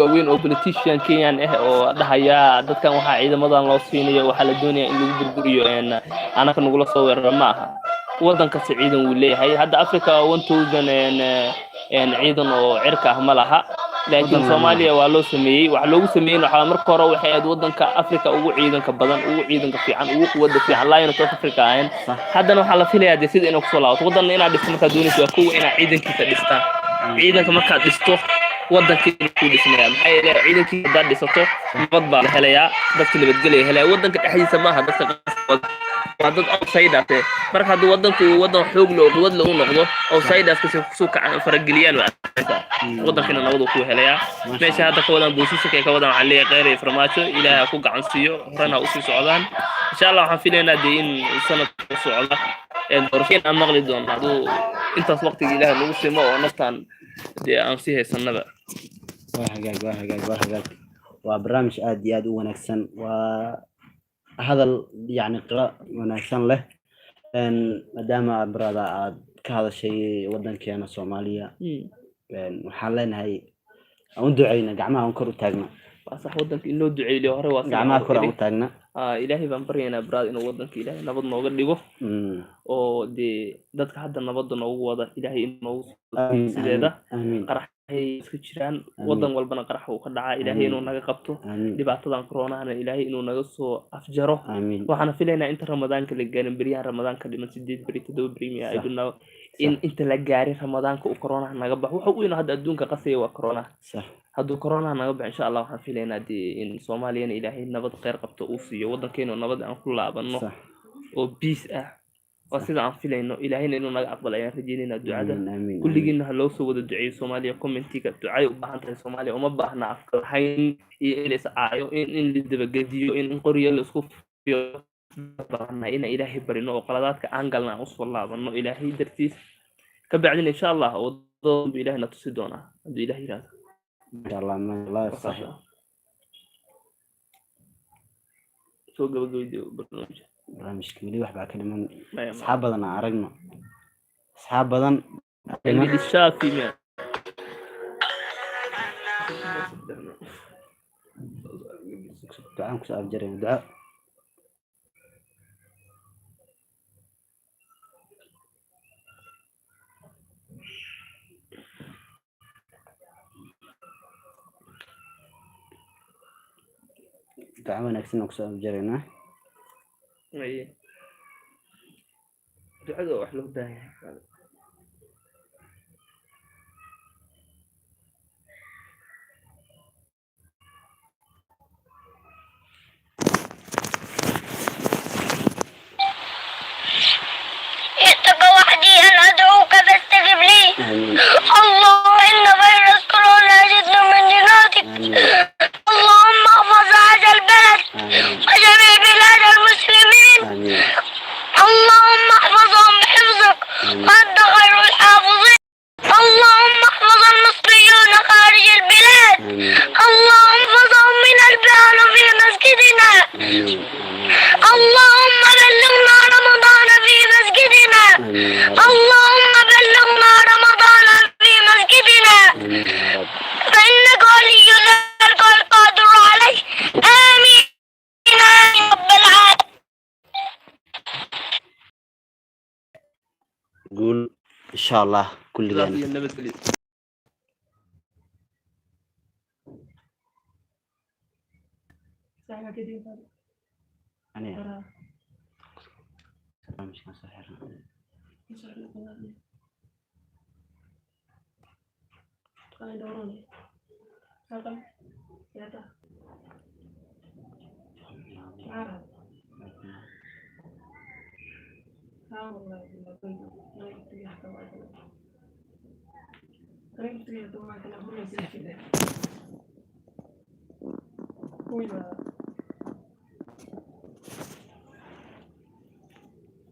waaweyn oo politician Kenyan oo dhahaya dadkan waxaa ciidamadan loo siinayo waxaa la doonayaa in lagu burburiyo anaka nagula soo weeraro ma aha waddanka si ciidan uu leeyahay hadda Africa 1000 ciidan oo cirka ah ma laha laakiin Soomaaliya waa loo sameeyay waxa loogu sameeyay waxa marka hore waxay aad waddanka Africa ugu ciidanka badan ugu ciidanka fiican ugu quwadda fiican Lion of Africa haddana waxaa la filayaa sida inuu kusoo laabto waddan inaad dhisto markaa doonayso waa kuwa inaad ciidankiisa dhistaan ciidanka markaad dhisto waddankeena ku dhisnaa maxay leeyahay ciidankii hadaad dhisato nabad baa la helayaa dadka nabadgelyo helaya waddanka dhexdiisa maaha dadka waa dad outsiders marka hadduu waddanku waddan xoog leh oo quwad leh uu noqdo outsiders kusoo kacaan farageliyaan waddankina nabad uu ku helayaa meesha hadda ka wadaan boosiska ay ka wadaan waxaa leeyahay kheyr iyo farmaajo ilaahay ku gacan siiyo horena u sii socdaan insha Allah waxaan filaynaa in sanadka socda doorashooyin aan maqli doono hadduu intaas waqtiga ilaahay nagu simo oo naftaan aan sii haysanaba waa barnaamij aad iyo aad u wanaagsan waa hadal yani qira wanaagsan leh maadaama brada aad ka hadashay waddankeena Soomaaliya waxaan leenahay aan duceyna gacmaha aan kor u taagna صح ودنك إنه دعي له هره واسع gacmaha kor aan u taagna إلهي بنبرينا براد إنه ودنك إلهي نبض نوجد ديجو أو دي دتك حتى نبض نوجد إلهي إنه سيدا قرح هي سكتشران ودن والبنا قرح وخدعة إلهي إنه نجا قبته دي بعد طبعا كورونا أنا إلهي إنه نجسه أفجره وحنا في لنا أنت رمضان كل الجانب بريان رمضان كل ما تديد بري تدو بريميا أيضا إن أنت لجاري رمضان كورونا نجبه وحقول إنه هذا الدون كقصي وكورونا صح هذا كورونا نجبه إن شاء الله وحنا في لنا دي إن صوماليا إلهي نبض غير قبته أوفي ودن كينو نبض عن كل لعبنا وبيس وسيدا عن فيلا إنه إلهي إنه نجا أقبل أيام رجينا الدعاء كل جينا هلو سود الدعاء صوماليا كومنتي كالدعاء وبحث صوماليا وما بحنا أفكار حين إليس عايو إن اللي دبجديو إن قرية الأسقف بحنا إن إلهي برينو وقلادات كأنجلنا أصل الله إنه إلهي درتيس كبعدين إن شاء الله وضم بإلهنا تصدقنا عند إلهي هذا إن شاء الله ما الله صحيح سو قبل برنامج برنامج كمية واحد بكلم أصحاب بدن عرقنا أصحاب بدن اللي الشافي ما دعاء كسر جريمة دعاء دعوة نكسر كسر جريمة ايه دعوة وحلو داية اتق وحدي أن أدعوك فاستجب لي اللهم إن فيروس كورونا جد من جناتك اللهم احفظ هذا البلد وجميع بلاد المسلمين اللهم احفظهم بحفظك وأنت خير الحافظين اللهم احفظ المصريون خارج البلاد اللهم احفظهم من البيان في مسجدنا اللهم بلغنا رمضان في مسجدنا اللهم بلغنا رمضان في مسجدنا فإنك ولي ذلك والقادر عليه آمين آمين رب العالمين. قول إن شاء الله كل جانب أنا مش كان صحيح Uy,